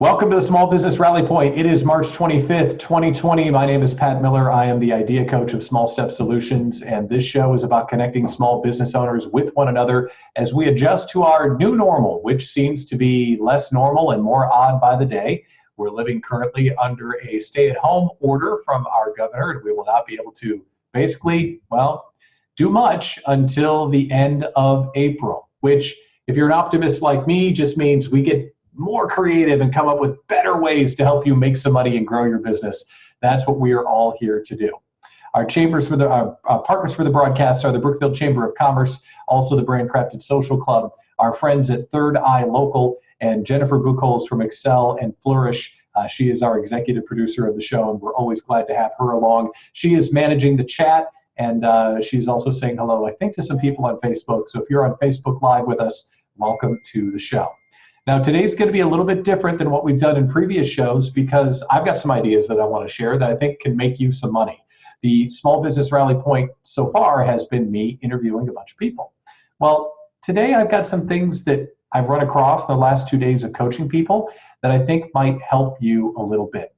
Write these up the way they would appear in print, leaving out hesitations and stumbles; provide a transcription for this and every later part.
Welcome to the Small Business Rally Point. It is March 25th, 2020. My name is Pat Miller. I am the idea coach of Small Step Solutions, and this show is about connecting small business owners with one another as we adjust to our new normal, which seems to be less normal and more odd by the day. We're living currently under a stay-at-home order from our governor, and we will not be able to basically, do much until the end of April, which, if you're an optimist like me, just means we get more creative and come up with better ways to help you make some money and grow your business. That's what we are all here to do. Our chambers for our partners for the broadcast are the Brookfield Chamber of Commerce, also the Brand Crafted Social Club, our friends at Third Eye Local, and Jennifer Buchholz from Excel and Flourish. She is our executive producer of the show, and we're always glad to have her along. She is managing the chat, and she's also saying hello, I think, to some people on Facebook. So if you're on Facebook Live with us, welcome to the show. Now, today's going to be a little bit different than what we've done in previous shows because I've got some ideas that I want to share that I think can make you some money. The Small Business Rally Point so far has been me interviewing a bunch of people. Well, today I've got some things that I've run across in the last 2 days of coaching people that I think might help you a little bit.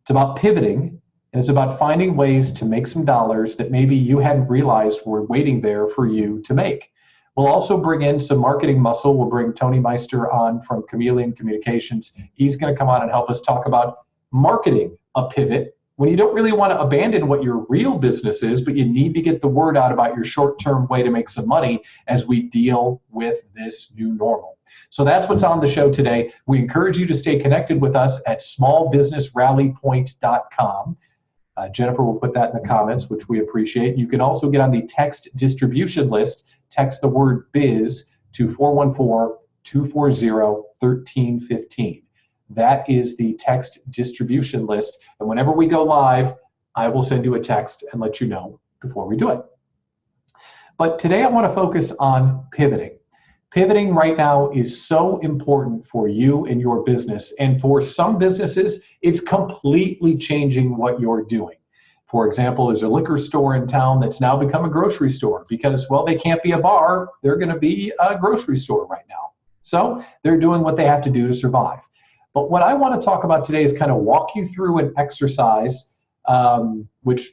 It's about pivoting, and it's about finding ways to make some dollars that maybe you hadn't realized were waiting there for you to make. We'll also bring in some marketing muscle. We'll bring Tony Meister on from Chameleon Communications. He's going to come on and help us talk about marketing a pivot when you don't really want to abandon what your real business is, but you need to get the word out about your short-term way to make some money as we deal with this new normal. So that's what's on the show today. We encourage you to stay connected with us at smallbusinessrallypoint.com. Jennifer will put that in the comments, which we appreciate. You can also get on the text distribution list. Text the word biz to 414-240-1315. That is the text distribution list. And whenever we go live, I will send you a text and let you know before we do it. But today I want to focus on pivoting. Pivoting right now is so important for you and your business. And for some businesses, it's completely changing what you're doing. For example, there's a liquor store in town that's now become a grocery store because, well, they can't be a bar. They're going to be a grocery store right now. So they're doing what they have to do to survive. But what I want to talk about today is kind of walk you through an exercise, which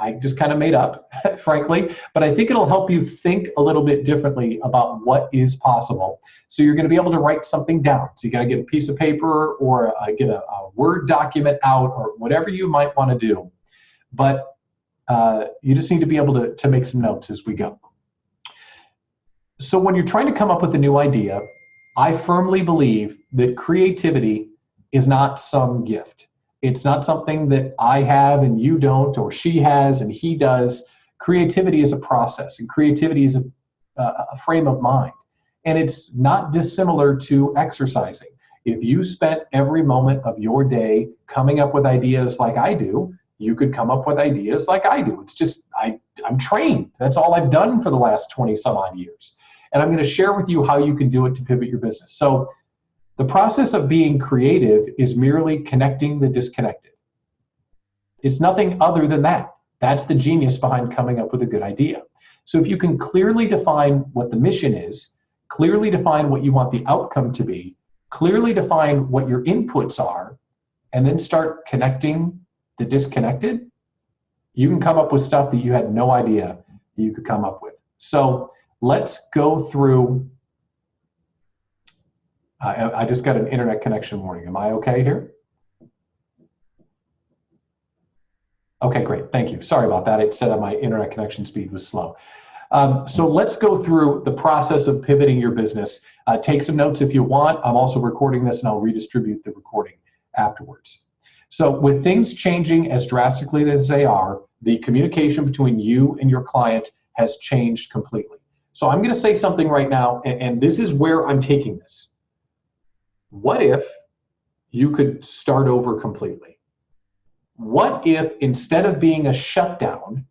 I just kind of made up, frankly, but I think it'll help you think a little bit differently about what is possible. So you're going to be able to write something down. So you got to get a piece of paper or get a Word document out or whatever you might want to do. But you just need to be able to make some notes as we go. So when you're trying to come up with a new idea, I firmly believe that creativity is not some gift. It's not something that I have and you don't, or she has and he does. Creativity is a process, and creativity is a frame of mind. And it's not dissimilar to exercising. If you spent every moment of your day coming up with ideas like I do, you could come up with ideas like I do. It's just, I'm trained. That's all I've done for the last 20 some odd years. And I'm going to share with you how you can do it to pivot your business. So the process of being creative is merely connecting the disconnected. It's nothing other than that. That's the genius behind coming up with a good idea. So if you can clearly define what the mission is, clearly define what you want the outcome to be, clearly define what your inputs are, and then start connecting the disconnected, you can come up with stuff that you had no idea that you could come up with. So let's go through. I just got an internet connection warning. Am I okay here? Okay, great. Thank you. Sorry about that. It said that my internet connection speed was slow. So let's go through the process of pivoting your business. Take some notes if you want. I'm also recording this and I'll redistribute the recording afterwards. So with things changing as drastically as they are, the communication between you and your client has changed completely. So I'm going to say something right now, and this is where I'm taking this. What if you could start over completely? What if instead of being a shutdown,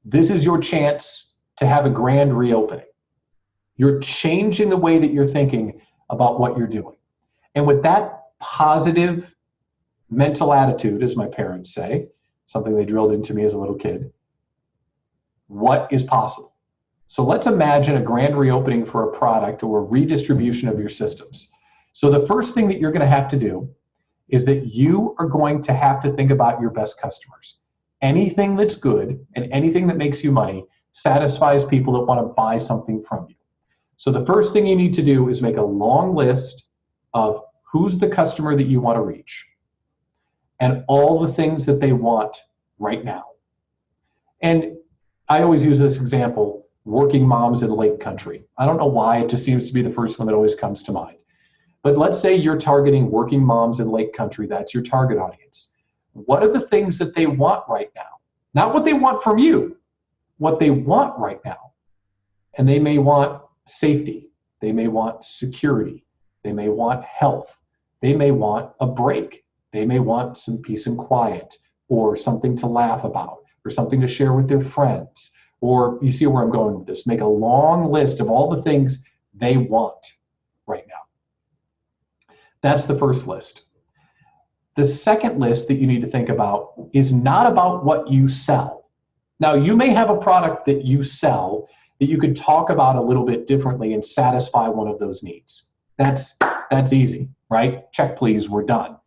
this is your chance to have a grand reopening? You're changing the way that you're thinking about what you're doing. And with that positive mental attitude, as my parents say, something they drilled into me as a little kid, what is possible? So let's imagine a grand reopening for a product or a redistribution of your systems. So the first thing that you're going to have to do is that you are going to have to think about your best customers. Anything that's good and anything that makes you money satisfies people that want to buy something from you. So the first thing you need to do is make a long list of who's the customer that you want to reach and all the things that they want right now. And I always use this example, working moms in the Lake Country. I don't know why, it just seems to be the first one that always comes to mind. But let's say you're targeting working moms in Lake Country, that's your target audience. What are the things that they want right now? Not what they want from you, what they want right now. And they may want safety, they may want security, they may want health, they may want a break, they may want some peace and quiet, or something to laugh about, or something to share with their friends. Or you see where I'm going with this. Make a long list of all the things they want right now. That's the first list. The second list that you need to think about is not about what you sell. Now, you may have a product that you sell that you could talk about a little bit differently and satisfy one of those needs. That's easy, right? Check, please, we're done.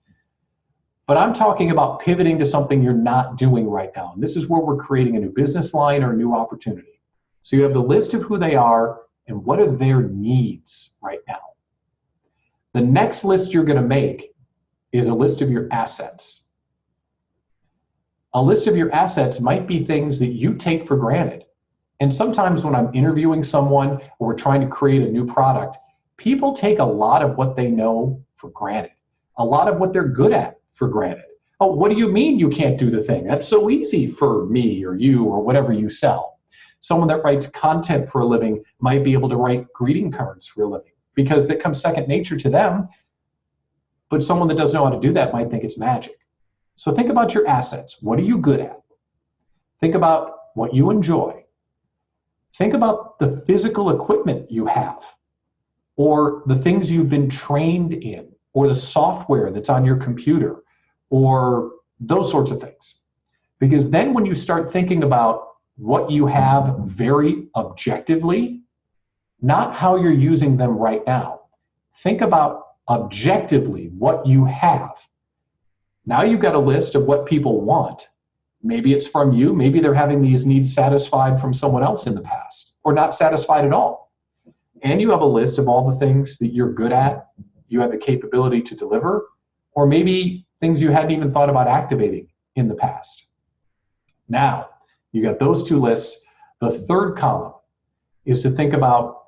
But I'm talking about pivoting to something you're not doing right now. And this is where we're creating a new business line or a new opportunity. So you have the list of who they are and what are their needs right now. The next list you're going to make is a list of your assets. A list of your assets might be things that you take for granted. And sometimes when I'm interviewing someone or we're trying to create a new product, people take a lot of what they know for granted, a lot of what they're good at for granted. Oh, what do you mean you can't do the thing? That's so easy for me or you or whatever you sell. Someone that writes content for a living might be able to write greeting cards for a living because that comes second nature to them. But someone that doesn't know how to do that might think it's magic. So think about your assets. What are you good at? Think about what you enjoy. Think about the physical equipment you have, or the things you've been trained in, or the software that's on your computer, or those sorts of things. Because then when you start thinking about what you have very objectively, not how you're using them right now, think about objectively what you have. Now you've got a list of what people want. Maybe it's from you, maybe they're having these needs satisfied from someone else in the past, or not satisfied at all. And you have a list of all the things that you're good at, you have the capability to deliver, or maybe things you hadn't even thought about activating in the past. Now, you got those two lists. The third column is to think about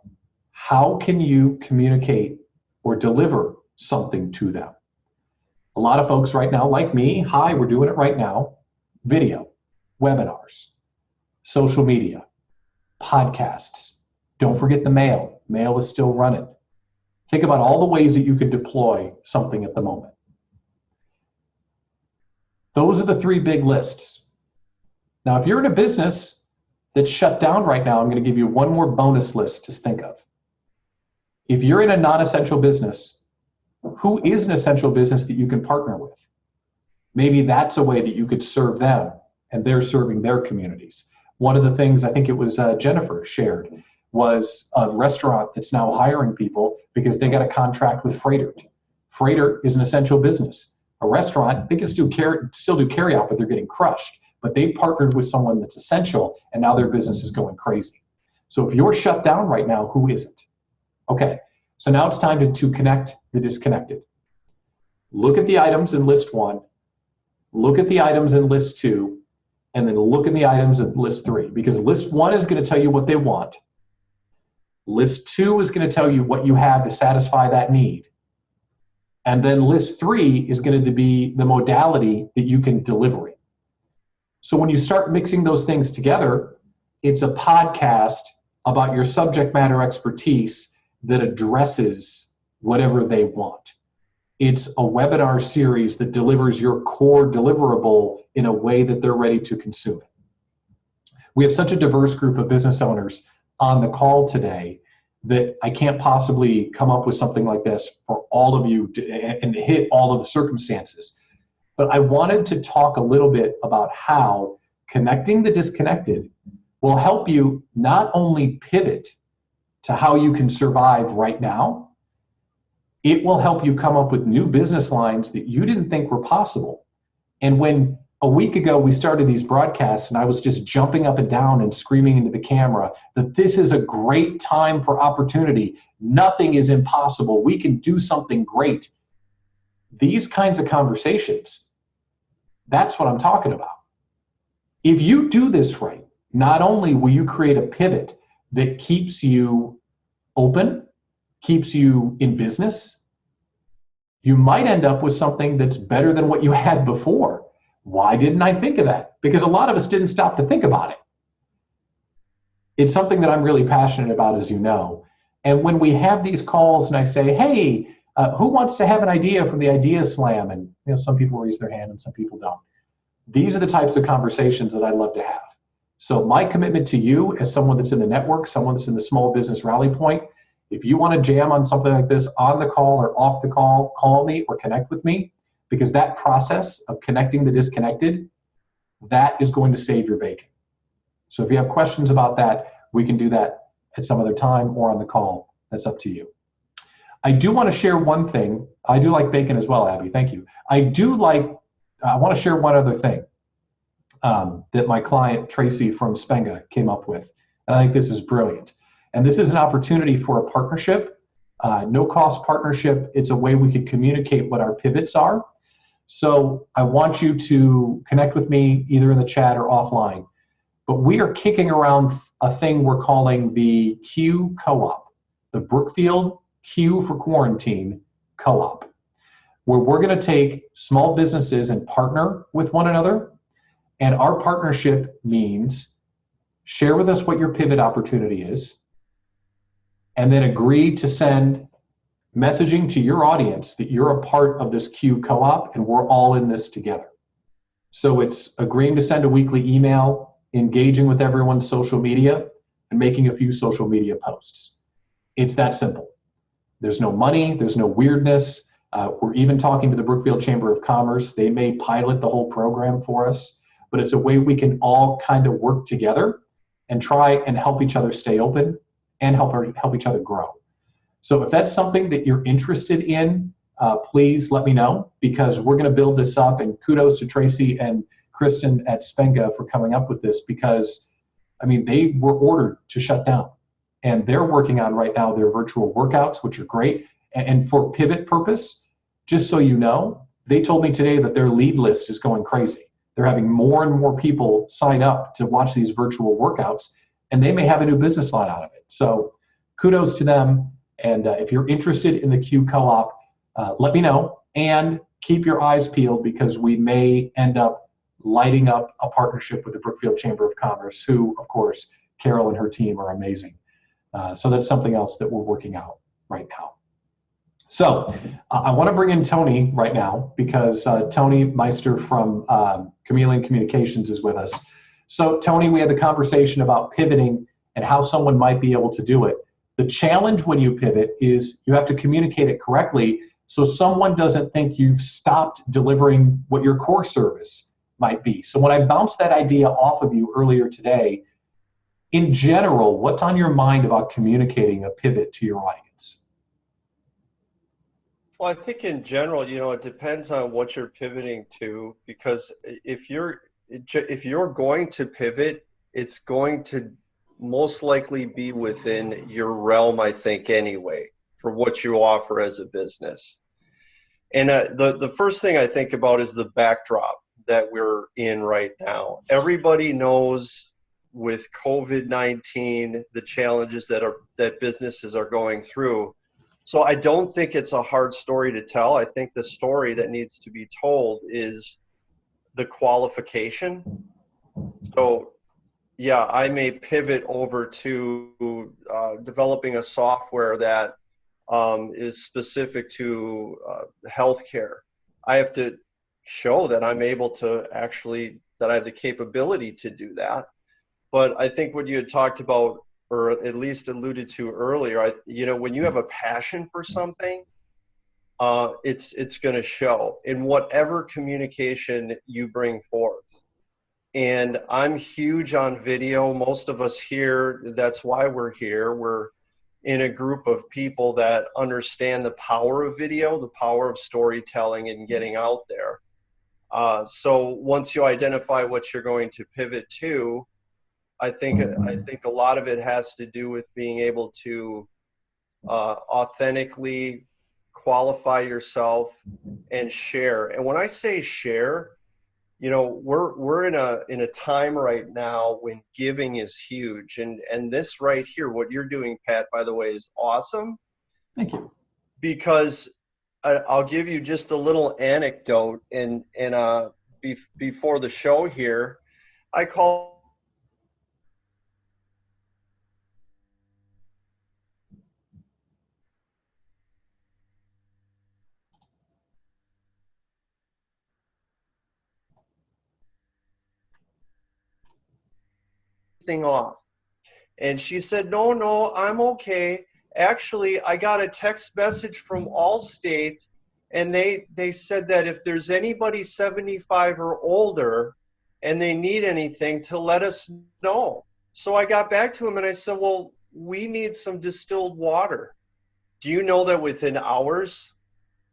how can you communicate or deliver something to them. A lot of folks right now, like me, hi, we're doing it right now, video, webinars, social media, podcasts. Don't forget the mail. Mail is still running. Think about all the ways that you could deploy something at the moment. Those are the three big lists. Now, if you're in a business that's shut down right now, I'm going to give you one more bonus list to think of. If you're in a non-essential business, who is an essential business that you can partner with? Maybe that's a way that you could serve them and they're serving their communities. One of the things I think it was Jennifer shared was a restaurant that's now hiring people because they got a contract with Freighter. Freighter is an essential business. A restaurant, they can still do carry out, but they're getting crushed. But they partnered with someone that's essential, and now their business is going crazy. So if you're shut down right now, who isn't? Okay, so now it's time to connect the disconnected. Look at the items in list 1, look at the items in list 2, and then look at the items in list 3, because list 1 is going to tell you what they want. List 2 is going to tell you what you have to satisfy that need. And then list 3 is going to be the modality that you can deliver it. So when you start mixing those things together, it's a podcast about your subject matter expertise that addresses whatever they want. It's a webinar series that delivers your core deliverable in a way that they're ready to consume it. We have such a diverse group of business owners on the call today that I can't possibly come up with something like this for all of you and hit all of the circumstances. But I wanted to talk a little bit about how connecting the disconnected will help you not only pivot to how you can survive right now, It will help you come up with new business lines that you didn't think were possible. And when a week ago we started these broadcasts and I was just jumping up and down and screaming into the camera that this is a great time for opportunity, nothing is impossible, we can do something great. These kinds of conversations, that's what I'm talking about. If you do this right, not only will you create a pivot that keeps you open, keeps you in business, you might end up with something that's better than what you had before. Why didn't I think of that? Because a lot of us didn't stop to think about it. It's something that I'm really passionate about, as you know. And when we have these calls and I say, hey, who wants to have an idea from the Idea Slam? And some people raise their hand and some people don't. These are the types of conversations that I love to have. So my commitment to you as someone that's in the network, someone that's in the small business rally point, if you want to jam on something like this on the call or off the call, call me or connect with me, because that process of connecting the disconnected, that is going to save your bacon. So if you have questions about that, we can do that at some other time or on the call. That's up to you. I do want to share one thing. I do like bacon as well, Abby. Thank you. I want to share one other thing that my client, Tracy from Spenga, came up with. And I think this is brilliant. And this is an opportunity for a partnership, no cost partnership. It's a way we could communicate what our pivots are. So I want you to connect with me either in the chat or offline. But we are kicking around a thing we're calling the Q Co-op, the Brookfield Q for Quarantine Co-op, where we're going to take small businesses and partner with one another. And our partnership means share with us what your pivot opportunity is, and then agree to send messaging to your audience that you're a part of this Q Co-op and we're all in this together. So it's agreeing to send a weekly email, engaging with everyone's social media, and making a few social media posts. It's that simple. There's no money, there's no weirdness. We're even talking to the Brookfield Chamber of Commerce. They may pilot the whole program for us, but it's a way we can all kind of work together and try and help each other stay open and help each other grow. So if that's something that you're interested in, please let me know, because we're going to build this up. And kudos to Tracy and Kristen at Spenga for coming up with this, because they were ordered to shut down, and they're working on right now their virtual workouts, which are great. And for pivot purpose, just so you know, they told me today that their lead list is going crazy. They're having more and more people sign up to watch these virtual workouts, and they may have a new business line out of it. So kudos to them. And if you're interested in the Q Co-op, let me know, and keep your eyes peeled, because we may end up lighting up a partnership with the Brookfield Chamber of Commerce, who, of course, Carol and her team are amazing. So that's something else that we're working out right now. So I want to bring in Tony right now, because Tony Meister from Chameleon Communications is with us. So Tony, we had the conversation about pivoting and how someone might be able to do it. The challenge when you pivot is you have to communicate it correctly, so someone doesn't think you've stopped delivering what your core service might be. So when I bounced that idea off of you earlier today, in general, what's on your mind about communicating a pivot to your audience? Well, I think in general, it depends on what you're pivoting to, because if you're going to pivot, it's going to most likely be within your realm, I think, anyway, for what you offer as a business. And the first thing I think about is the backdrop that we're in right now. Everybody knows with COVID-19 the challenges that businesses are going through. So I don't think it's a hard story to tell. I think the story that needs to be told is the qualification. So yeah, I may pivot over to developing a software that is specific to healthcare. I have to show that I'm able to that I have the capability to do that. But I think what you had talked about, or at least alluded to earlier, when you have a passion for something, it's going to show in whatever communication you bring forth. And I'm huge on video. Most of us here, that's why we're here. We're in a group of people that understand the power of video, the power of storytelling and getting out there. So once you identify what you're going to pivot to, I think a lot of it has to do with being able to authentically qualify yourself and share. And when I say share, you know, we're in a time right now when giving is huge, and this right here, what you're doing, Pat, by the way, is awesome. Thank you. Because I'll give you just a little anecdote. Before the show here, I called thing off. And she said, no, I'm okay. Actually, I got a text message from Allstate, and they said that if there's anybody 75 or older and they need anything, to let us know. So I got back to him and I said, well, we need some distilled water. Do you know that within hours,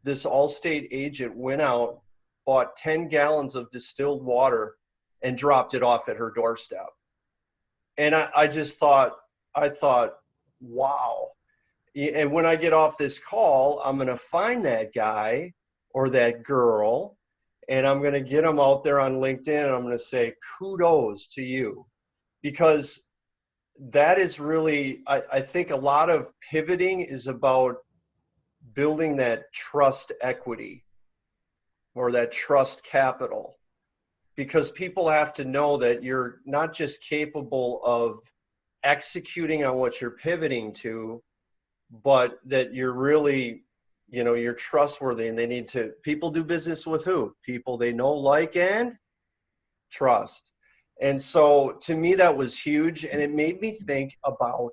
this Allstate agent went out, bought 10 gallons of distilled water, and dropped it off at her doorstep? And I thought, wow. And when I get off this call, I'm going to find that guy or that girl, and I'm going to get them out there on LinkedIn, and I'm going to say, kudos to you. Because that is really, I think a lot of pivoting is about building that trust equity or that trust capital. Because people have to know that you're not just capable of executing on what you're pivoting to, but that you're really, you know, you're trustworthy. And they need to, people do business with who? People they know, like, and trust. And so to me, that was huge. And it made me think about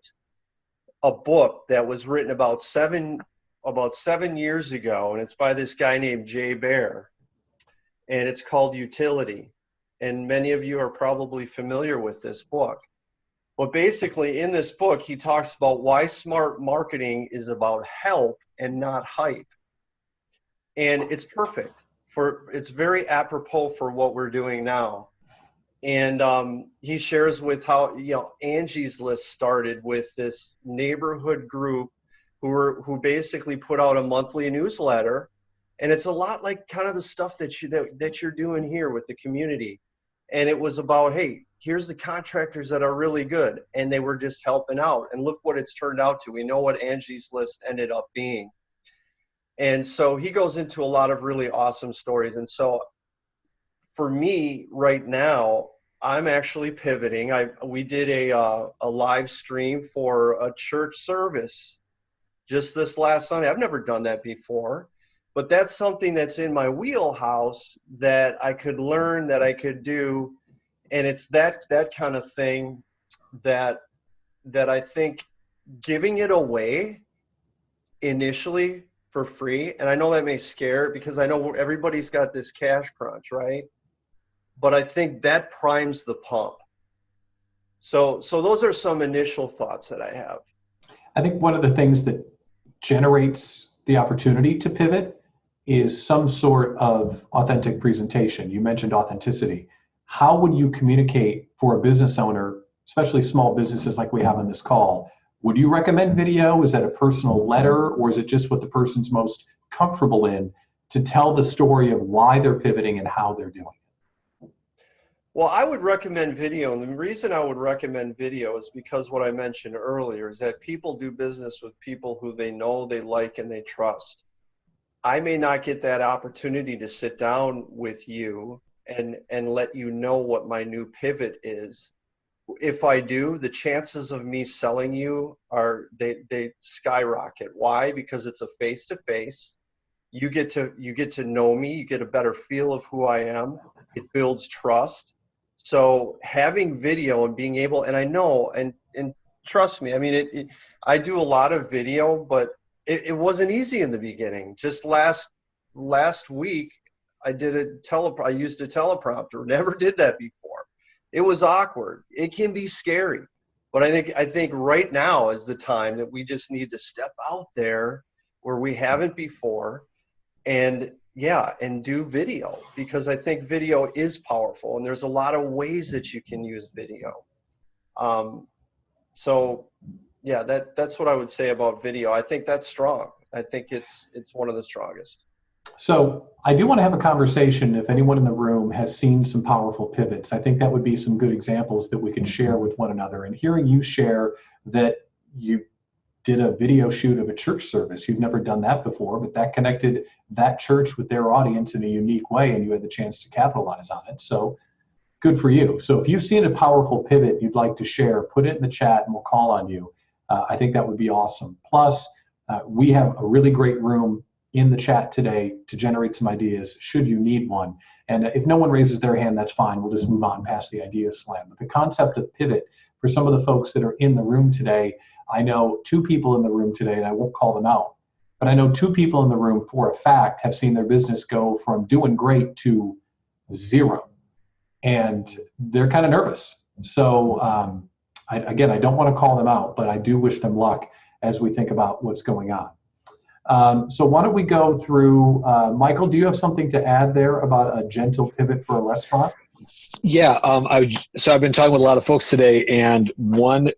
a book that was written about seven years ago. And it's by this guy named Jay Baer. And it's called Utility. And many of you are probably familiar with this book. But basically in this book, he talks about why smart marketing is about help and not hype. And it's perfect. It's very apropos for what we're doing now. And he shares with how, you know, Angie's List started with this neighborhood group who basically put out a monthly newsletter. And it's a lot like kind of the stuff that you're doing here with the community. And it was about, hey, here's the contractors that are really good. And they were just helping out. And look what it's turned out to. We know what Angie's List ended up being. And so he goes into a lot of really awesome stories. And so for me right now, I'm actually pivoting. We did a live stream for a church service just this last Sunday. I've never done that before. But that's something that's in my wheelhouse that I could learn, that I could do. And it's that kind of thing that I think giving it away initially for free, and I know that may scare, because I know everybody's got this cash crunch, right? But I think that primes the pump. So those are some initial thoughts that I have. I think one of the things that generates the opportunity to pivot is some sort of authentic presentation. You mentioned authenticity. How would you communicate for a business owner, especially small businesses like we have on this call? Would you recommend video? Is that a personal letter, or is it just what the person's most comfortable in to tell the story of why they're pivoting and how they're doing it? Well, I would recommend video. And the reason I would recommend video is because what I mentioned earlier is that people do business with people who they know, they like, and they trust. I may not get that opportunity to sit down with you and let you know what my new pivot is. If I do, the chances of me selling you they skyrocket. Why? Because it's a face-to-face. You get to know me, you get a better feel of who I am. It builds trust. So having video and being able, and I know, and trust me, I mean, I do a lot of video, but it wasn't easy in the beginning. Just last week, I used a teleprompter. Never did that before. It was awkward. It can be scary. But I think right now is the time that we just need to step out there where we haven't before, and do video, because I think video is powerful, and there's a lot of ways that you can use video. So yeah, that's what I would say about video. I think that's strong. I think it's one of the strongest. So I do want to have a conversation if anyone in the room has seen some powerful pivots. I think that would be some good examples that we can share with one another. And hearing you share that you did a video shoot of a church service, you've never done that before, but that connected that church with their audience in a unique way, and you had the chance to capitalize on it. So good for you. So if you've seen a powerful pivot you'd like to share, put it in the chat and we'll call on you. I think that would be awesome. Plus, we have a really great room in the chat today to generate some ideas should you need one. And if no one raises their hand, that's fine. We'll just move on past the idea slam. But the concept of pivot, for some of the folks that are in the room today, I know 2 people in the room today, and I won't call them out, but I know 2 people in the room for a fact have seen their business go from doing great to 0. And they're kind of nervous. So I don't want to call them out, but I do wish them luck as we think about what's going on. So why don't we go through, Michael, do you have something to add there about a gentle pivot for a restaurant? Yeah, so I've been talking with a lot of folks today, and one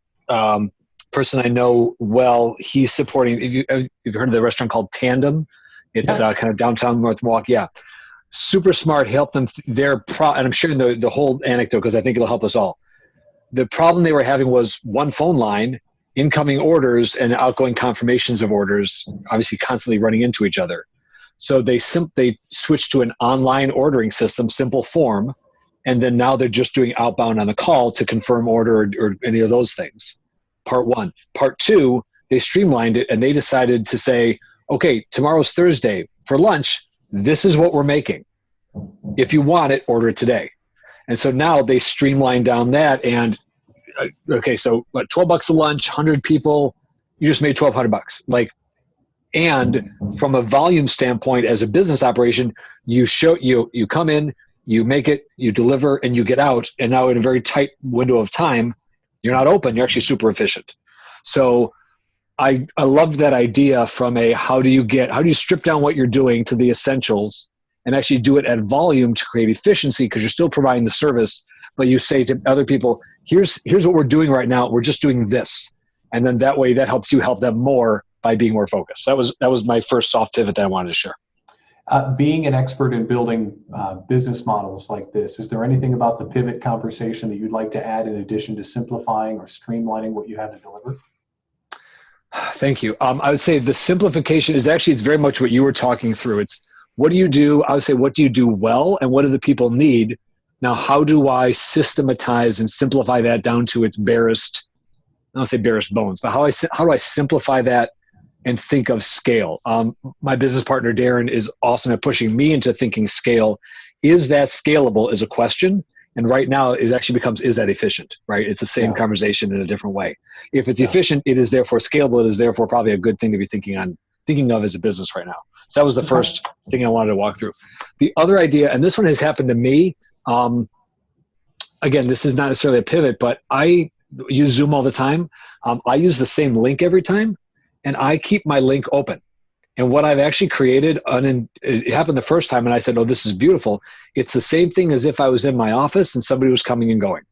person I know well, he's supporting, if you've heard of the restaurant called Tandem, it's kind of downtown North Milwaukee. Yeah, super smart, help them, and I'm sharing the whole anecdote because I think it'll help us all. The problem they were having was one phone line, incoming orders and outgoing confirmations of orders, obviously constantly running into each other. So they switched to an online ordering system, simple form, and then now they're just doing outbound on the call to confirm order or any of those things. Part 1. Part 2, they streamlined it and they decided to say, okay, tomorrow's Thursday. For lunch, this is what we're making. If you want it, order it today. And so now they streamlined down that, and okay, so what, $12 a lunch, 100 people, you just made $1,200. Like, and from a volume standpoint, as a business operation, you come in, you make it, you deliver, and you get out. And now in a very tight window of time, you're not open. You're actually super efficient. So I love that idea from how do you strip down what you're doing to the essentials and actually do it at volume to create efficiency, because you're still providing the service, but you say to other people, here's what we're doing right now. We're just doing this. And then that way that helps you help them more by being more focused. That was my first soft pivot that I wanted to share. Being an expert in building business models like this, is there anything about the pivot conversation that you'd like to add in addition to simplifying or streamlining what you had to deliver? Thank you. I would say the simplification is actually, it's very much what you were talking through. It's what do you do? I would say, what do you do well, and what do the people need? Now, how do I systematize and simplify that down to its barest, I don't say barest bones, but how do I simplify that and think of scale? My business partner, Darren, is awesome at pushing me into thinking scale. Is that scalable is a question. And right now it actually becomes, is that efficient, right? It's the same conversation in a different way. If it's efficient, it is therefore scalable. It is therefore probably a good thing to be thinking of as a business right now. So that was the first thing I wanted to walk through. The other idea, and this one has happened to me, again, this is not necessarily a pivot, but I use Zoom all the time. I use the same link every time, and I keep my link open. And what I've actually created, it happened the first time, and I said, oh, this is beautiful. It's the same thing as if I was in my office and somebody was coming and going,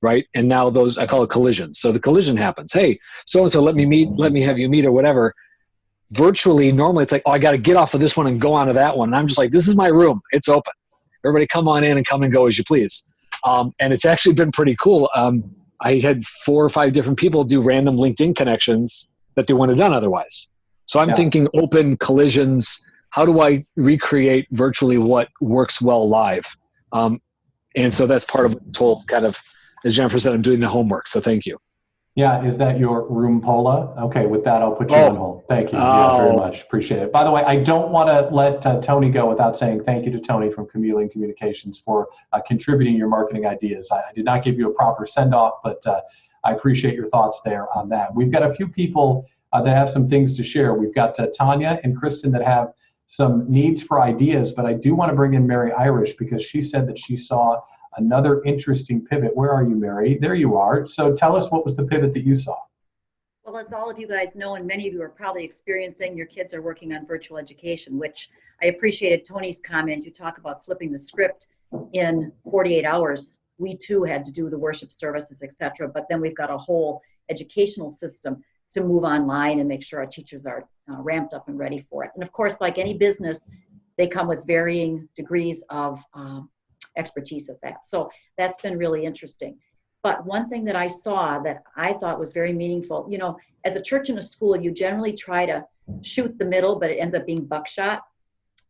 right? And now those, I call it collisions. So the collision happens. Hey, so-and-so, let me have you meet or whatever. Virtually, normally it's like, oh, I got to get off of this one and go on to that one. And I'm just like, this is my room. It's open. Everybody come on in and come and go as you please. And it's actually been pretty cool. I had 4 or 5 different people do random LinkedIn connections that they wouldn't have done otherwise. So I'm thinking open collisions. How do I recreate virtually what works well live? And so that's part of this whole kind of, as Jennifer said, I'm doing the homework. So thank you. Yeah, is that your room, Paula? Okay, with that, I'll put you on hold. Thank you. Yeah, very much. Appreciate it. By the way, I don't want to let Tony go without saying thank you to Tony from Chameleon Communications for contributing your marketing ideas. I did not give you a proper send-off, but I appreciate your thoughts there on that. We've got a few people that have some things to share. We've got Tanya and Kristen that have some needs for ideas, but I do want to bring in Mary Irish because she said that she saw another interesting pivot. Where are you, Mary? There you are. So tell us, what was the pivot that you saw? Well, as all of you guys know, and many of you are probably experiencing, your kids are working on virtual education, which I appreciated Tony's comment. You talk about flipping the script in 48 hours. We too had to do the worship services, etc. But then we've got a whole educational system to move online and make sure our teachers are ramped up and ready for it. And of course, like any business, they come with varying degrees of expertise at that. So that's been really interesting. But one thing that I saw that I thought was very meaningful, you know, as a church and a school, you generally try to shoot the middle, but it ends up being buckshot.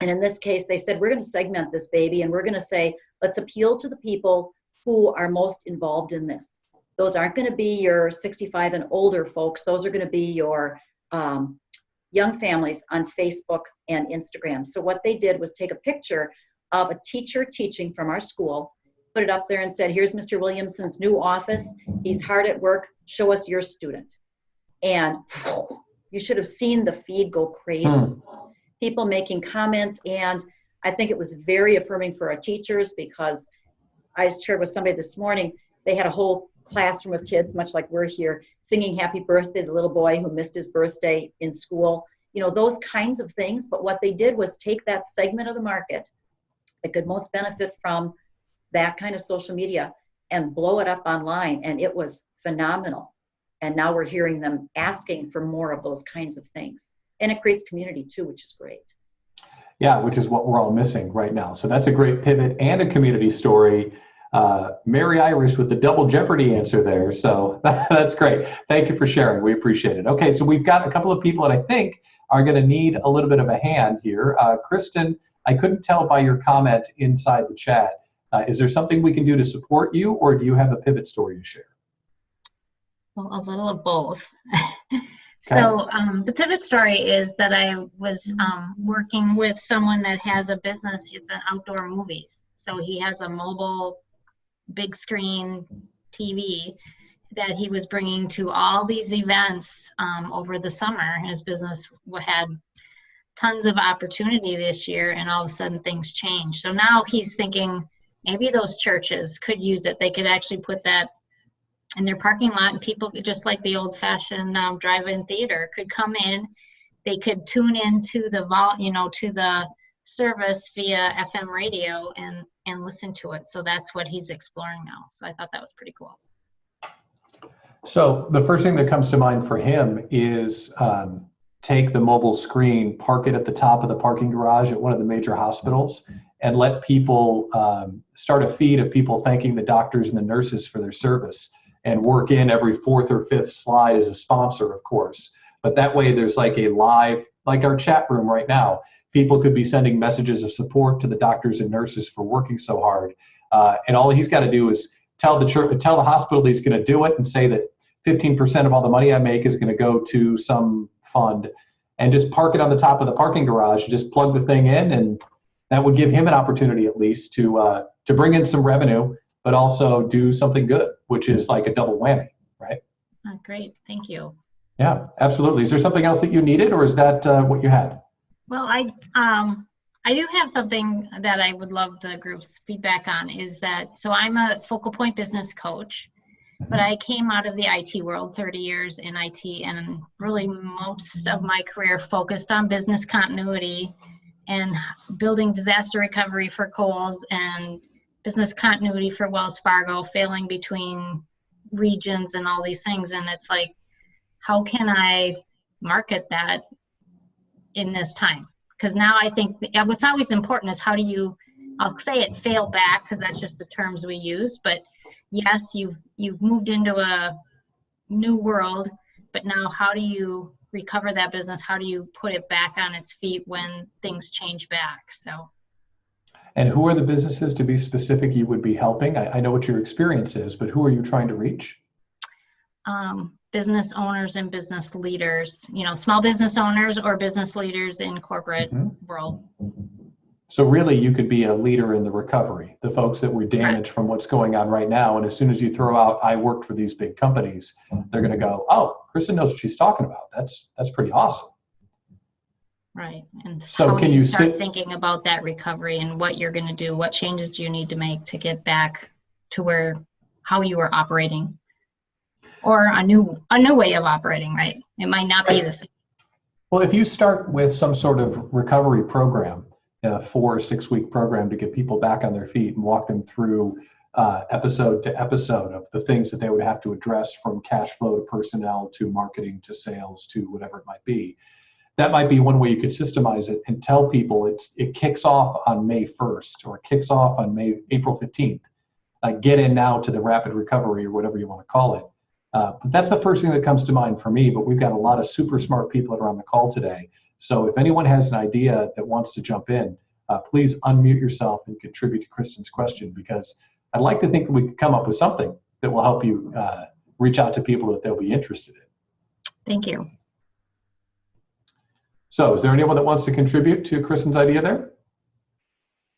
And in this case, they said, we're going to segment this baby, and we're going to say, let's appeal to the people who are most involved in this. Those aren't going to be your 65 and older folks. Those are going to be your young families on Facebook and Instagram. So what they did was take a picture of a teacher teaching from our school, put it up there and said, here's Mr. Williamson's new office. He's hard at work. Show us your student. And you should have seen the feed go crazy. People making comments. And I think it was very affirming for our teachers, because I shared with somebody this morning, they had a whole classroom of kids, much like we're here, singing happy birthday to the little boy who missed his birthday in school. You know, those kinds of things. But what they did was take that segment of the market that could most benefit from that kind of social media and blow it up online. And it was phenomenal. And now we're hearing them asking for more of those kinds of things. And it creates community too, which is great. Yeah, which is what we're all missing right now. So that's a great pivot and a community story. Mary Irish with the double Jeopardy answer there. So that's great. Thank you for sharing. We appreciate it. Okay, so we've got a couple of people that I think are going to need a little bit of a hand here. Kristen, I couldn't tell by your comment inside the chat. Is there something we can do to support you, or do you have a pivot story to share? Well, a little of both. Okay. So the pivot story is that I was working with someone that has a business. It's an outdoor movies. So he has a mobile big screen TV that he was bringing to all these events over the summer. His business had tons of opportunity this year, and all of a sudden things changed. So now he's thinking maybe those churches could use it. They could actually put that in their parking lot, and people, just like the old-fashioned drive-in theater, could come in. They could tune in to the to the service via FM radio and listen to it. So that's what he's exploring now. So I thought that was pretty cool. So the first thing that comes to mind for him is take the mobile screen, park it at the top of the parking garage at one of the major hospitals, and let people start a feed of people thanking the doctors and the nurses for their service, and work in every fourth or fifth slide as a sponsor, of course. But that way there's like a live, like our chat room right now, people could be sending messages of support to the doctors and nurses for working so hard. And all he's got to do is tell the hospital that he's going to do it, and say that 15% of all the money I make is going to go to some fund, and just park it on the top of the parking garage, just plug the thing in, and that would give him an opportunity at least to bring in some revenue, but also do something good, which is like a double whammy, right? Oh, great, thank you. Yeah, absolutely. Is there something else that you needed, or is that what you had? Well, I do have something that I would love the group's feedback on. Is that, so I'm a focal point business coach, but I came out of the IT world, 30 years in IT, and really most of my career focused on business continuity and building disaster recovery for Kohl's and business continuity for Wells Fargo, failing between regions and all these things. And it's like, how can I market that in this time? Because now I think what's always important is how do you, I'll say it, fail back, because that's just the terms we use. But yes, you've moved into a new world, but now how do you recover that business? How do you put it back on its feet when things change back? So. And who are the businesses, to be specific, you would be helping? I know what your experience is, but who are you trying to reach? Business owners and business leaders, small business owners or business leaders in corporate world. So really, you could be a leader in the recovery, the folks that were damaged from what's going on right now. And as soon as you throw out, I worked for these big companies, they're going to go, oh, Kristen knows what she's talking about. That's pretty awesome. Right. And So how can do you start sit? thinking about that recovery and what you're going to do? What changes do you need to make to get back to how you were operating, or a new way of operating, right? It might not be the same. Well, if you start with some sort of recovery program, a 4 or 6 week program to get people back on their feet and walk them through episode to episode of the things that they would have to address, from cash flow to personnel to marketing to sales to whatever it might be. That might be one way you could systemize it and tell people it kicks off on May 1st or it kicks off on April 15th. Get in now to the rapid recovery, or whatever you want to call it. But that's the first thing that comes to mind for me, but we've got a lot of super smart people that are on the call today. So if anyone has an idea that wants to jump in, please unmute yourself and contribute to Kristen's question, because I'd like to think that we could come up with something that will help you reach out to people that they'll be interested in. Thank you. So is there anyone that wants to contribute to Kristen's idea there?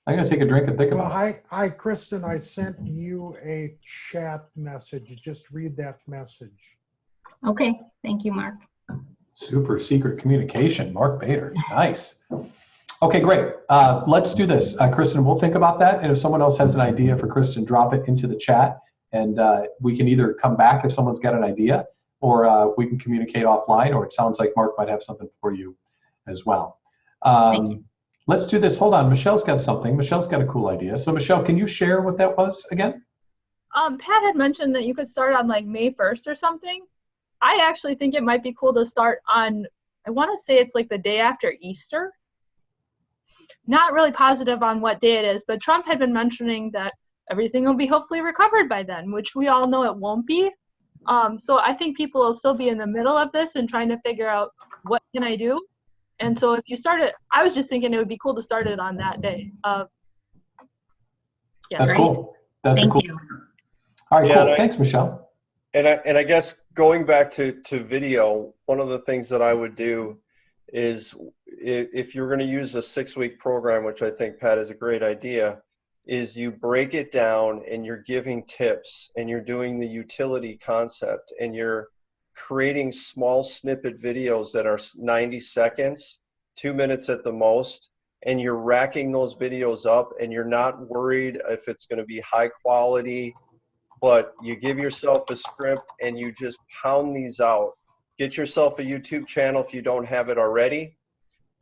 I'm going to take a drink and think Well, about it. hi, Kristen. I sent you a chat message. Just read that message. Okay. Thank you, Mark. Super secret communication, Mark Bader. Nice. Okay, great. Let's do this. Kristen, we'll think about that. And if someone else has an idea for Kristen, drop it into the chat. And we can either come back if someone's got an idea, or we can communicate offline, or it sounds like Mark might have something for you as well. Thank you. Let's do this. Hold on. Michelle's got something. Michelle's got a cool idea. So Michelle, can you share what that was again? Pat had mentioned that you could start on like May 1st or something. I actually think it might be cool to start on, I want to say it's like the day after Easter. Not really positive on what day it is, but Trump had been mentioning that everything will be hopefully recovered by then, which we all know it won't be. So I think people will still be in the middle of this and trying to figure out, what can I do? And so if you start it, I was just thinking it would be cool to start it on that day. Yeah. That's Great. cool. That's Thank cool. you. All right, Yeah, cool. Thanks, Michelle. And I guess going back to video, one of the things that I would do is, if you're going to use a 6-week program, which I think, Pat, is a great idea, is you break it down and you're giving tips and you're doing the utility concept and you're creating small snippet videos that are 90 seconds, 2 minutes at the most, and you're racking those videos up, and you're not worried if it's going to be high quality, but you give yourself a script and you just pound these out. Get yourself a YouTube channel if you don't have it already.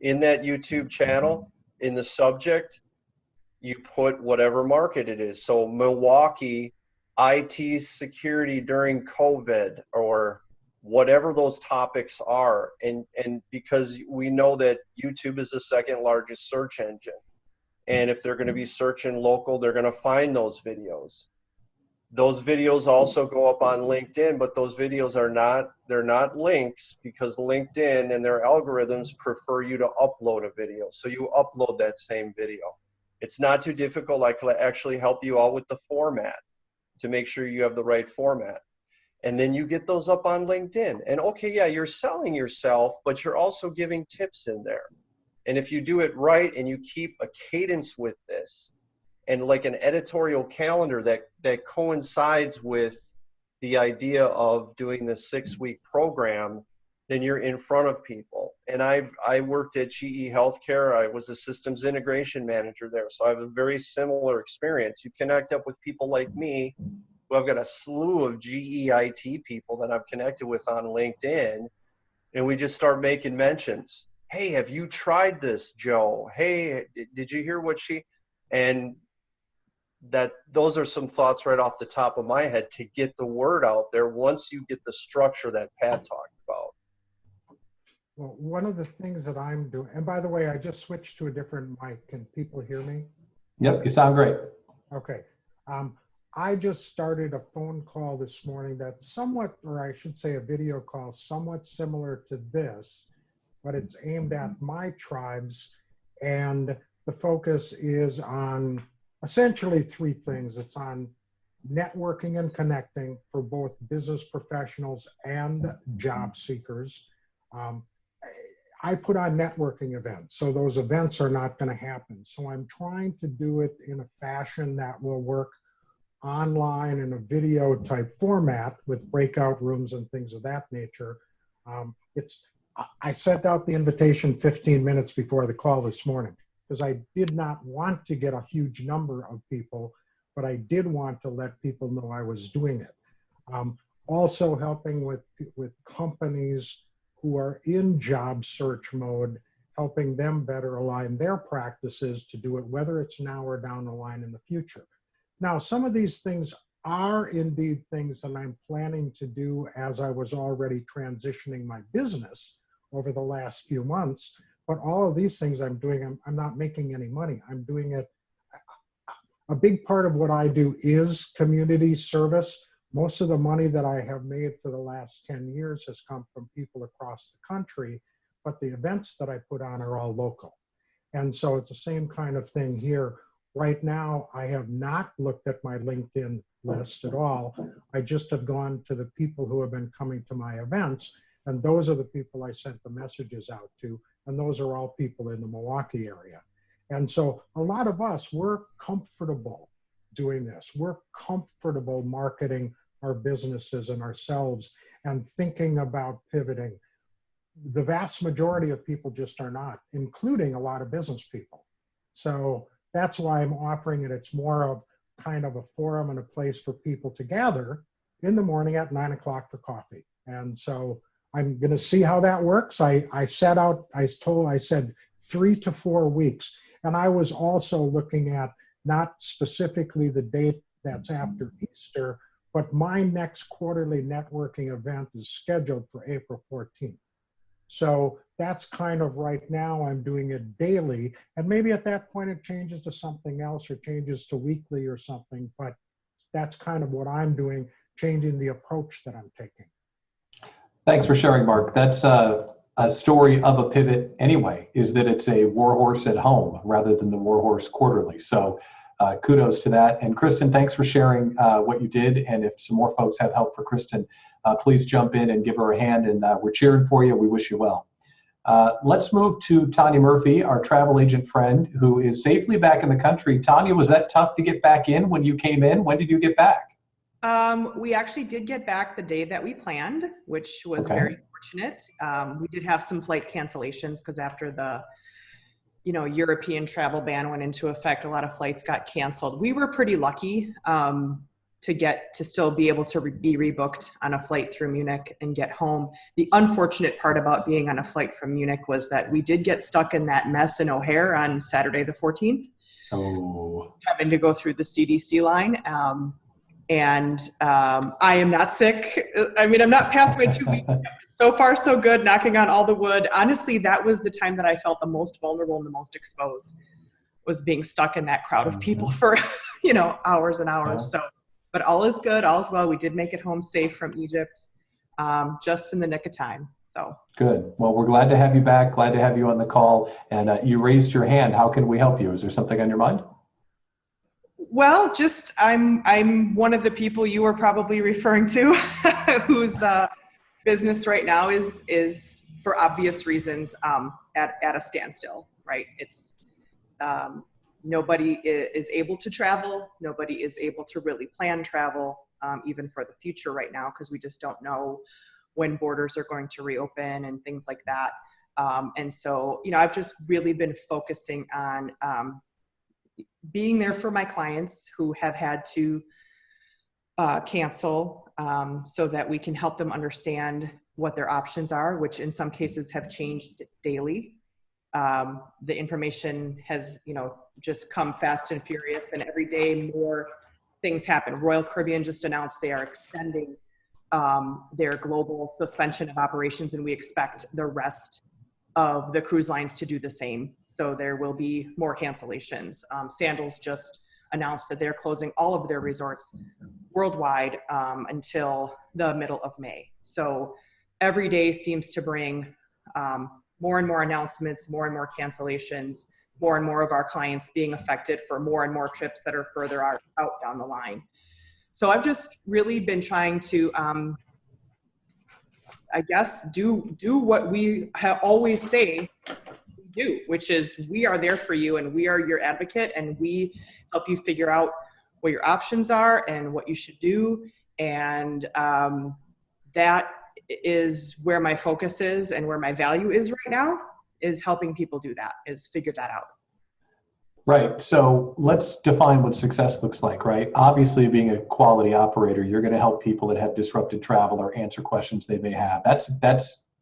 In that YouTube channel, in the subject, you put whatever market it is. So Milwaukee, IT security during COVID, or whatever those topics are. And because we know that YouTube is the second largest search engine. And if they're going to be searching local, they're going to find those videos. Those videos also go up on LinkedIn, but those videos they're not links, because LinkedIn and their algorithms prefer you to upload a video. So you upload that same video. It's not too difficult. I can actually help you out with the format to make sure you have the right format. And then you get those up on LinkedIn. And okay, yeah, you're selling yourself, but you're also giving tips in there. And if you do it right and you keep a cadence with this, and like an editorial calendar that coincides with the idea of doing the 6-week program, then you're in front of people. And I worked at GE Healthcare. I was a systems integration manager there. So I have a very similar experience. You connect up with people like me, who I've got a slew of GE IT people that I've connected with on LinkedIn. And we just start making mentions. Hey, have you tried this, Joe? Hey, did you hear what she, and those are some thoughts right off the top of my head to get the word out there once you get the structure that Pat talked about. Well, one of the things that I'm doing, and by the way, I just switched to a different mic. Can people hear me? Yep, you sound great. Okay. I just started a phone call this morning that's somewhat, or I should say a video call, somewhat similar to this, but it's aimed at my tribes. And the focus is on essentially 3 things. It's on networking and connecting for both business professionals and job seekers. I put on networking events, so those events are not going to happen. So I'm trying to do it in a fashion that will work online in a video type format with breakout rooms and things of that nature. I sent out the invitation 15 minutes before the call this morning because I did not want to get a huge number of people, but I did want to let people know I was doing it. Also helping with companies who are in job search mode, helping them better align their practices to do it, whether it's now or down the line in the future. Now, some of these things are indeed things that I'm planning to do as I was already transitioning my business over the last few months, but all of these things I'm doing, I'm not making any money. I'm doing it. A big part of what I do is community service. Most of the money that I have made for the last 10 years has come from people across the country, but the events that I put on are all local. And so it's the same kind of thing here. Right now, I have not looked at my LinkedIn list at all. I just have gone to the people who have been coming to my events, and those are the people I sent the messages out to, and those are all people in the Milwaukee area. And so a lot of us, we're comfortable doing this. We're comfortable marketing our businesses and ourselves and thinking about pivoting. The vast majority of people just are not, including a lot of business people. So that's why I'm offering it. It's more of kind of a forum and a place for people to gather in the morning at 9 o'clock for coffee. And so I'm going to see how that works. I said 3 to 4 weeks. And I was also looking at not specifically the date that's after Easter, but my next quarterly networking event is scheduled for April 14th. So that's kind of right now I'm doing it daily, and maybe at that point it changes to something else or changes to weekly or something, but that's kind of what I'm doing, changing the approach that I'm taking. Thanks for sharing, Mark. That's a story of a pivot anyway, is that it's a warhorse at home rather than the warhorse quarterly. So kudos to that. And Kristen, thanks for sharing what you did. And if some more folks have help for Kristen, please jump in and give her a hand. And we're cheering for you. We wish you well. Let's move to Tanya Murphy, our travel agent friend, who is safely back in the country. Tanya, was that tough to get back in when you came in? When did you get back? We actually did get back the day that we planned, which was very fortunate. We did have some flight cancellations because after the European travel ban went into effect, a lot of flights got canceled. We were pretty lucky to still be able to be rebooked on a flight through Munich and get home. The unfortunate part about being on a flight from Munich was that we did get stuck in that mess in O'Hare on Saturday the 14th. Oh. Having to go through the CDC line. I am not sick. I mean, I'm not past my 2 weeks. So far, so good, knocking on all the wood. Honestly, that was the time that I felt the most vulnerable and the most exposed, was being stuck in that crowd of people for, hours and hours. So, but all is good, all is well. We did make it home safe from Egypt, just in the nick of time. So good. Well, we're glad to have you back. Glad to have you on the call. And you raised your hand. How can we help you? Is there something on your mind? Well, just I'm one of the people you were probably referring to, whose business right now is for obvious reasons at a standstill. Right? It's nobody is able to travel. Nobody is able to really plan travel, even for the future right now, because we just don't know when borders are going to reopen and things like that. And so, I've just really been focusing on being there for my clients who have had to cancel, so that we can help them understand what their options are, which in some cases have changed daily. The information has, just come fast and furious, and every day more things happen. Royal Caribbean just announced they are extending their global suspension of operations, and we expect the rest of the cruise lines to do the same. So there will be more cancellations. Sandals just announced that they're closing all of their resorts worldwide until the middle of May. So every day seems to bring more and more announcements, more and more cancellations, more and more of our clients being affected for more and more trips that are further out down the line. So I've just really been trying to I guess, do what we always say we do, which is we are there for you and we are your advocate, and we help you figure out what your options are and what you should do. And that is where my focus is and where my value is right now, is helping people do that, is figure that out. Right. So let's define what success looks like, right? Obviously, being a quality operator, you're going to help people that have disrupted travel or answer questions they may have. That's,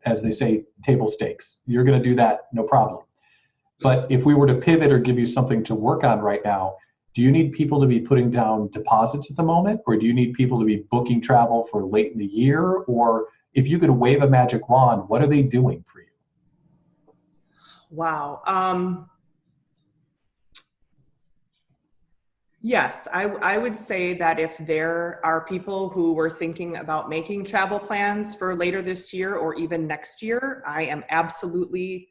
as they say, table stakes. You're going to do that, no problem. But if we were to pivot or give you something to work on right now, do you need people to be putting down deposits at the moment? Or do you need people to be booking travel for late in the year? Or if you could wave a magic wand, what are they doing for you? Wow. Yes, I would say that if there are people who were thinking about making travel plans for later this year or even next year, I am absolutely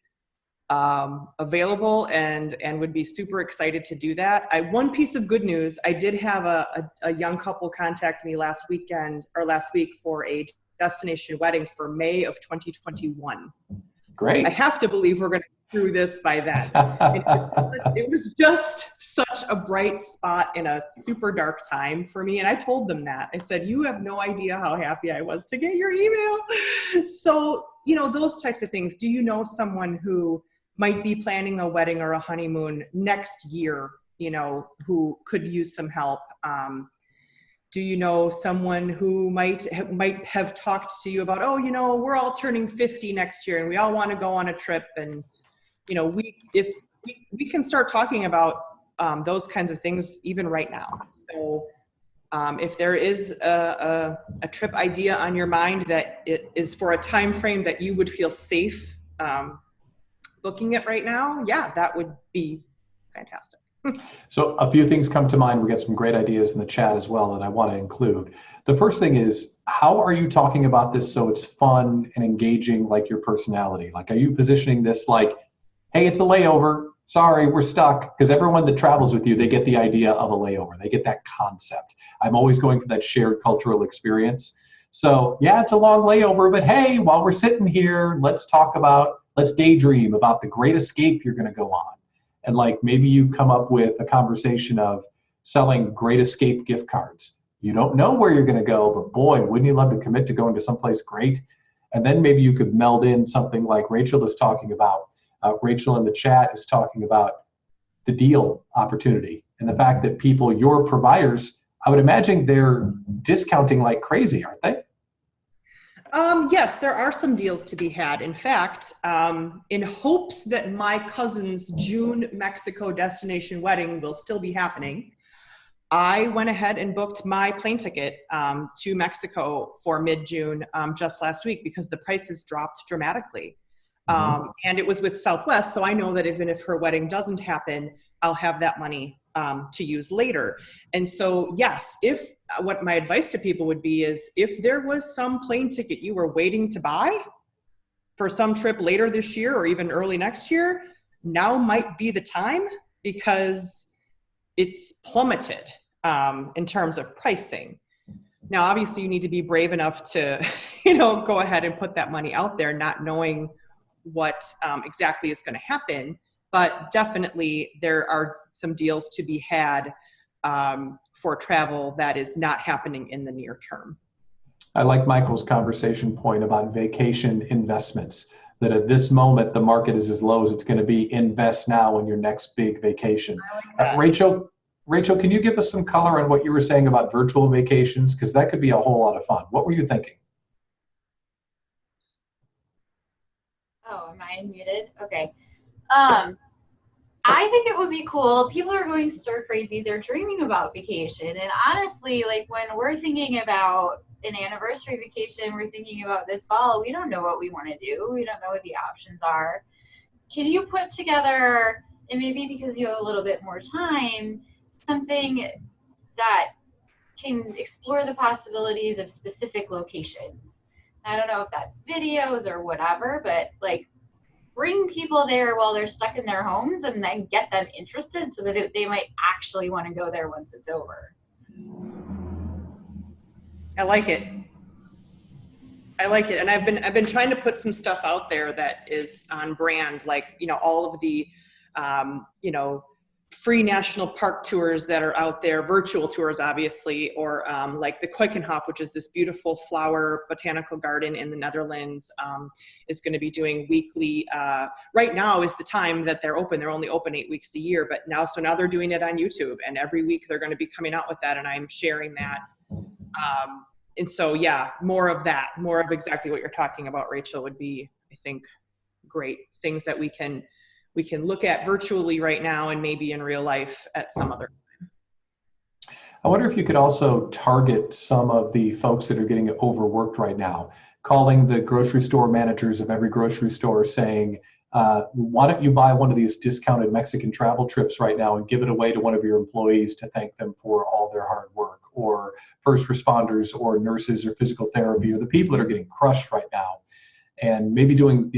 available and would be super excited to do that. One piece of good news, I did have a young couple contact me last week for a destination wedding for May of 2021. Great. I have to believe we're going to get through this by then. It was just such a bright spot in a super dark time for me. And I told them that. I said, you have no idea how happy I was to get your email. So, you know, those types of things. Do you know someone who might be planning a wedding or a honeymoon next year, you know, who could use some help? Do you know someone who might have talked to you about, oh, you know, we're all turning 50 next year and we all want to go on a trip, and you know, if we can start talking about those kinds of things even right now. So if there is a trip idea on your mind that it is for a time frame that you would feel safe booking it right now, yeah, that would be fantastic. So a few things come to mind. We got some great ideas in the chat as well that I want to include. The first thing is, how are you talking about this so it's fun and engaging like your personality? Like, are you positioning this like, hey, it's a layover. Sorry, we're stuck. Because everyone that travels with you, they get the idea of a layover. They get that concept. I'm always going for that shared cultural experience. So yeah, it's a long layover, but hey, while we're sitting here, let's daydream about the great escape you're going to go on. And like, maybe you come up with a conversation of selling Great Escape gift cards. You don't know where you're going to go, but boy, wouldn't you love to commit to going to someplace great? And then maybe you could meld in something like Rachel is talking about. Rachel in the chat is talking about the deal opportunity and the fact that people, your providers, I would imagine they're discounting like crazy, aren't they? Yes, there are some deals to be had. In fact, in hopes that my cousin's June Mexico destination wedding will still be happening, I went ahead and booked my plane ticket to Mexico for mid-June just last week because the prices dropped dramatically. And it was with Southwest, so I know that even if her wedding doesn't happen, I'll have that money to use later. And so, yes, what my advice to people would be is, if there was some plane ticket you were waiting to buy for some trip later this year or even early next year, now might be the time, because it's plummeted in terms of pricing. Now, obviously, you need to be brave enough to, go ahead and put that money out there, not knowing what exactly is going to happen. But definitely there are some deals to be had for travel that is not happening in the near term. I like Michael's conversation point about vacation investments, that at this moment, the market is as low as it's going to be. Invest now in your next big vacation. Rachel, can you give us some color on what you were saying about virtual vacations? Because that could be a whole lot of fun. What were you thinking? Oh, am I unmuted? Okay. I think it would be cool. People are going stir crazy. They're dreaming about vacation. And honestly, like when we're thinking about an anniversary vacation, we're thinking about this fall, we don't know what we want to do. We don't know what the options are. Can you put together, and maybe because you have a little bit more time, something that can explore the possibilities of specific locations? I don't know if that's videos or whatever, but like, bring people there while they're stuck in their homes and then get them interested so that they might actually want to go there once it's over. I like it. And I've been trying to put some stuff out there that is on brand, like, all of the, free national park tours that are out there, virtual tours, obviously, or like the Keukenhof, which is this beautiful flower botanical garden in the Netherlands, is going to be doing weekly. Right now is the time that they're open. They're only open 8 weeks a year, but now they're doing it on YouTube, and every week they're going to be coming out with that, and I'm sharing that. And so, yeah, more of that, more of exactly what you're talking about, Rachel, would be, I think, great things that we can look at virtually right now and maybe in real life at some other time. I wonder if you could also target some of the folks that are getting overworked right now, calling the grocery store managers of every grocery store saying, why don't you buy one of these discounted Mexican travel trips right now and give it away to one of your employees to thank them for all their hard work, or first responders or nurses or physical therapy, or the people that are getting crushed right now. And maybe doing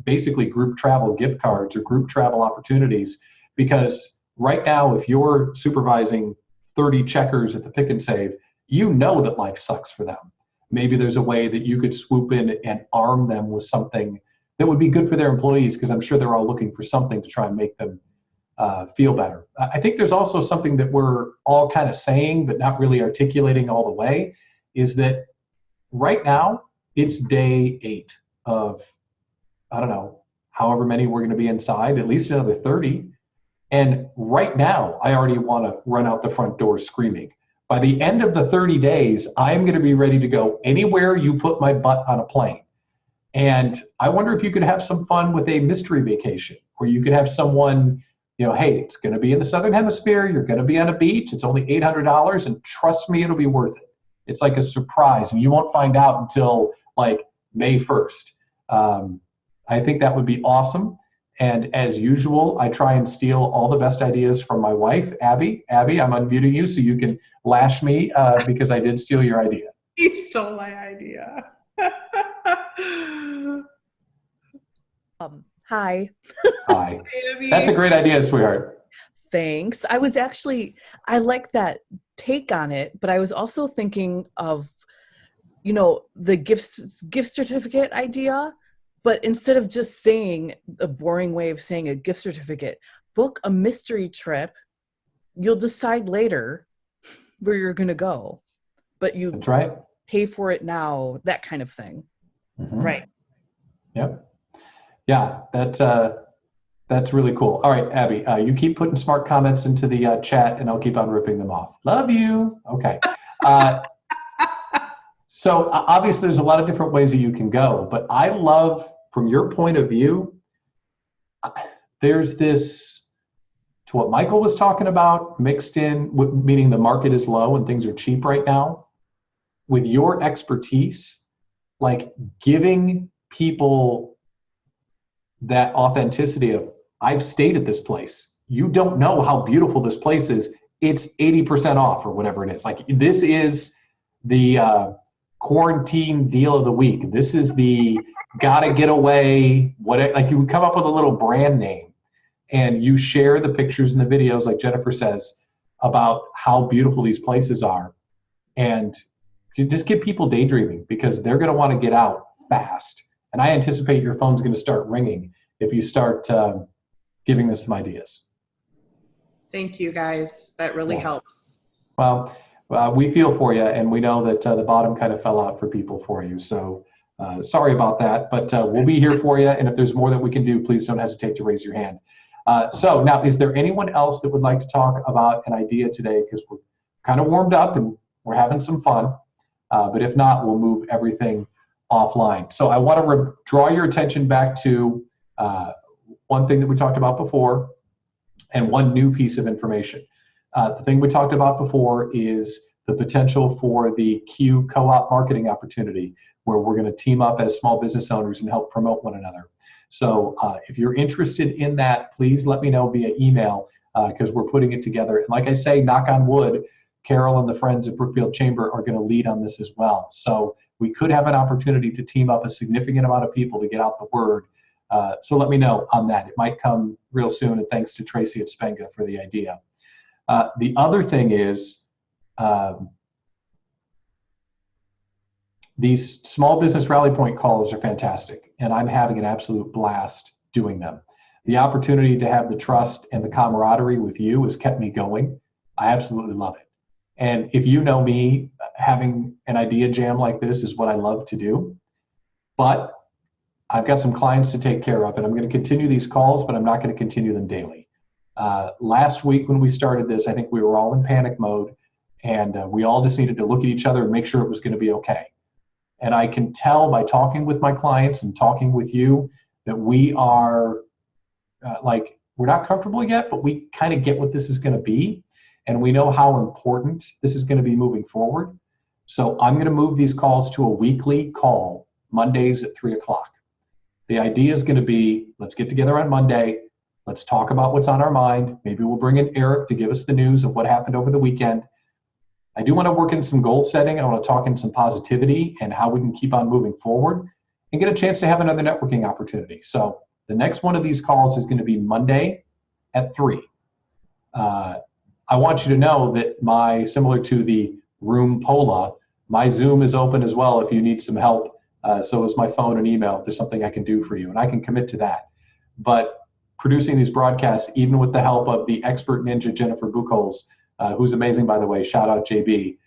basically group travel gift cards or group travel opportunities, because right now, if you're supervising 30 checkers at the Pick and Save, you know that life sucks for them. Maybe there's a way that you could swoop in and arm them with something that would be good for their employees, because I'm sure they're all looking for something to try and make them feel better. I think there's also something that we're all kind of saying, but not really articulating all the way, is that right now, it's day 8 of, I don't know, however many we're going to be inside, at least another 30. And right now, I already want to run out the front door screaming. By the end of the 30 days, I'm going to be ready to go anywhere you put my butt on a plane. And I wonder if you could have some fun with a mystery vacation, where you could have someone, hey, it's going to be in the Southern Hemisphere. You're going to be on a beach. It's only $800. And trust me, it'll be worth it. It's like a surprise. And you won't find out until like May 1st. I think that would be awesome. And as usual, I try and steal all the best ideas from my wife, Abby. Abby, I'm unmuting you so you can lash me because I did steal your idea. He stole my idea. Hi. Hi. That's a great idea, sweetheart. Thanks. I like that take on it, but I was also thinking of, the gift certificate idea. But instead of just saying a boring way of saying a gift certificate, book a mystery trip. You'll decide later where you're going to go, but you That's right. Pay for it now, that kind of thing. Mm-hmm. Right. Yep. Yeah, that's really cool. All right, Abby, you keep putting smart comments into the chat, and I'll keep on ripping them off. Love you. Okay. So obviously, there's a lot of different ways that you can go, but I love, from your point of view, there's this, to what Michael was talking about, mixed in, meaning the market is low and things are cheap right now, with your expertise, like giving people that authenticity of, I've stayed at this place. You don't know how beautiful this place is. It's 80% off or whatever it is. Like, this is the quarantine deal of the week. This is the gotta get away, like you would come up with a little brand name and you share the pictures and the videos, like Jennifer says, about how beautiful these places are. And to just get people daydreaming, because they're gonna wanna get out fast. And I anticipate your phone's gonna start ringing if you start giving them some ideas. Thank you, guys. That really helps. Well, we feel for you, and we know that the bottom kind of fell out for people for you. So sorry about that, but we'll be here for you. And if there's more that we can do, please don't hesitate to raise your hand. So now, is there anyone else that would like to talk about an idea today? Because we're kind of warmed up and we're having some fun. But if not, we'll move everything offline. So I want to draw your attention back to one thing that we talked about before and one new piece of information. The thing we talked about before is the potential for the Q co-op marketing opportunity, where we're going to team up as small business owners and help promote one another. So if you're interested in that, please let me know via email, because we're putting it together. And like I say, knock on wood, Carol and the friends at Brookfield Chamber are going to lead on this as well. So we could have an opportunity to team up a significant amount of people to get out the word. So let me know on that. It might come real soon, and thanks to Tracy at Spenga for the idea. The other thing is, these small business rally point calls are fantastic, and I'm having an absolute blast doing them. the opportunity to have the trust and the camaraderie with you has kept me going. I absolutely love it. And if you know me, having an idea jam like this is what I love to do. But I've got some clients to take care of, and I'm going to continue these calls, but I'm not going to continue them daily. Last week when we started this, I think we were all in panic mode, and we all just needed to look at each other and make sure it was going to be okay. And I can tell by talking with my clients and talking with you that we are we're not comfortable yet, but we kind of get what this is going to be. And we know how important this is going to be moving forward. So I'm going to move these calls to a weekly call, Mondays at 3 o'clock. The idea is going to be, let's get together on Monday. Let's talk about what's on our mind. Maybe we'll bring in Eric to give us the news of what happened over the weekend. I do want to work in some goal setting. I want to talk in some positivity and how we can keep on moving forward and get a chance to have another networking opportunity. So the next one of these calls is going to be Monday at 3. I want you to know that similar to the Room Pola, my Zoom is open as well if you need some help. So is my phone and email if there's something I can do for you, and I can commit to that. But producing these broadcasts, even with the help of the expert ninja Jennifer Buchholz, who's amazing, by the way, shout out JB,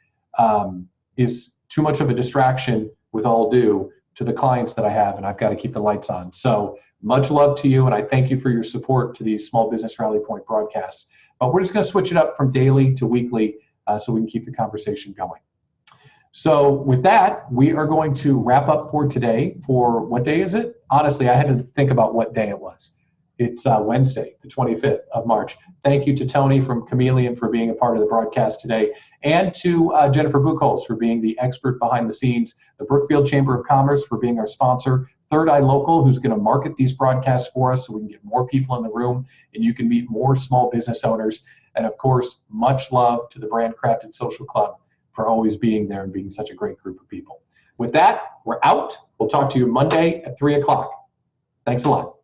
is too much of a distraction, with all due, to the clients that I have, and I've got to keep the lights on. So much love to you, and I thank you for your support to these Small Business Rally Point broadcasts. But we're just going to switch it up from daily to weekly so we can keep the conversation going. So with that, we are going to wrap up for today. For what day is it? Honestly, I had to think about what day it was. It's Wednesday, the 25th of March. Thank you to Tony from Chameleon for being a part of the broadcast today, and to Jennifer Buchholz for being the expert behind the scenes, the Brookfield Chamber of Commerce for being our sponsor, Third Eye Local, who's going to market these broadcasts for us so we can get more people in the room and you can meet more small business owners. And of course, much love to the Brand Crafted Social Club for always being there and being such a great group of people. With that, we're out. We'll talk to you Monday at 3 o'clock. Thanks a lot.